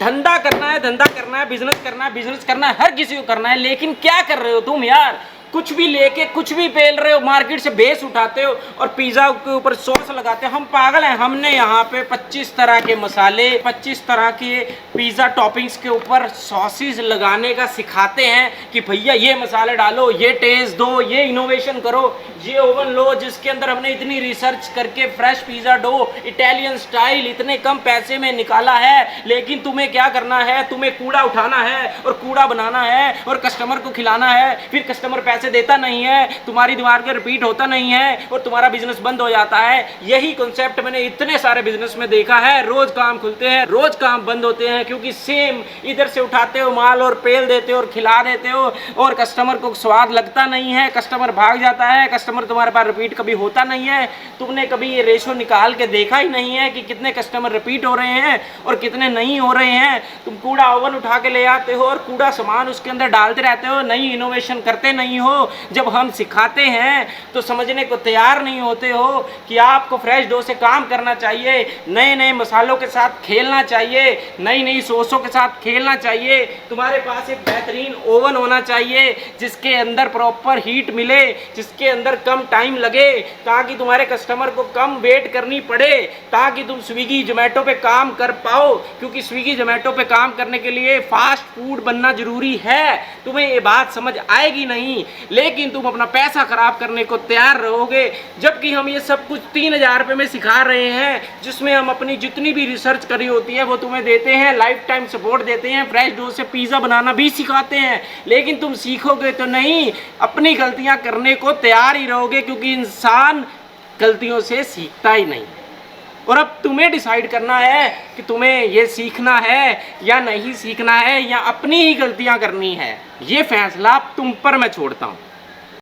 धंधा करना है, धंधा करना है, बिजनेस करना है, बिजनेस करना है, हर किसी को करना है। लेकिन क्या कर रहे हो तुम यार? कुछ भी लेके कुछ भी पेल रहे हो, मार्केट से बेस उठाते हो और पिज्जा के ऊपर सॉस लगाते हो। हम पागल हैं? हमने यहाँ पे 25 तरह के मसाले, 25 तरह के पिज्जा टॉपिंग्स के ऊपर सॉसेस लगाने का सिखाते हैं कि भैया ये मसाले डालो, ये टेस्ट दो, ये इनोवेशन करो, ये ओवन लो, जिसके अंदर हमने इतनी रिसर्च करके fresh pizza dough Italian style इतने कम पैसे में निकाला है। लेकिन तुम्हें क्या करना है? तुम्हें कूड़ा उठाना है और कूड़ा बनाना है और कस्टमर को खिलाना है। फिर कस्टमर पैसे देता नहीं है, तुम्हारी दिमाग में रिपीट होता नहीं है और तुम्हारा बिजनेस बंद हो जाता है। यही कॉन्सेप्ट मैंने इतने सारे बिजनेस में देखा है। रोज काम खुलते हैं, रोज काम बंद होते हैं, क्योंकि सेम इधर से उठाते हो माल और पेल देते हो और खिला देते हो और कस्टमर को स्वाद लगता नहीं है, कस्टमर भाग जाता है, कस्टमर तुम्हारे पास रिपीट कभी होता नहीं है। तुमने कभी ये रेशो निकाल के देखा ही नहीं है कि कितने कस्टमर रिपीट हो रहे हैं और कितने नहीं हो रहे हैं। तुम कूड़ा ओवन उठा के ले आते हो और कूड़ा सामान उसके अंदर डालते रहते हो, नई इनोवेशन करते नहीं हो। जब हम सिखाते हैं तो समझने को तैयार नहीं होते हो कि आपको फ्रेश डो से काम करना चाहिए, नए नए मसालों के साथ खेलना चाहिए, नई नई सॉसों के साथ खेलना चाहिए। तुम्हारे पास एक बेहतरीन ओवन होना चाहिए जिसके अंदर प्रॉपर हीट मिले, जिसके अंदर कम टाइम लगे, ताकि तुम्हारे कस्टमर को कम वेट करनी पड़े, ताकि तुम स्विगी जोमेटो पे काम कर पाओ। क्योंकि स्विगी जोमेटो पे काम करने के लिए फास्ट फूड बनना जरूरी है। तुम्हें ये बात समझ आएगी नहीं, लेकिन तुम अपना पैसा खराब करने को तैयार रहोगे। जबकि हम ये सब कुछ 3000 रुपये में सिखा रहे हैं, जिसमें हम अपनी जितनी भी रिसर्च करी होती है वो तुम्हें देते हैं, लाइफ टाइम सपोर्ट देते हैं, फ्रेश डो से पिज़्ज़ा बनाना भी सिखाते हैं। लेकिन तुम सीखोगे तो नहीं, अपनी गलतियां करने को तैयार ही रहोगे, क्योंकि इंसान गलतियों से सीखता ही नहीं। और अब तुम्हें डिसाइड करना है कि तुम्हें ये सीखना है या नहीं सीखना है, या अपनी ही गलतियां करनी है। ये फैसला तुम पर मैं छोड़ता हूँ।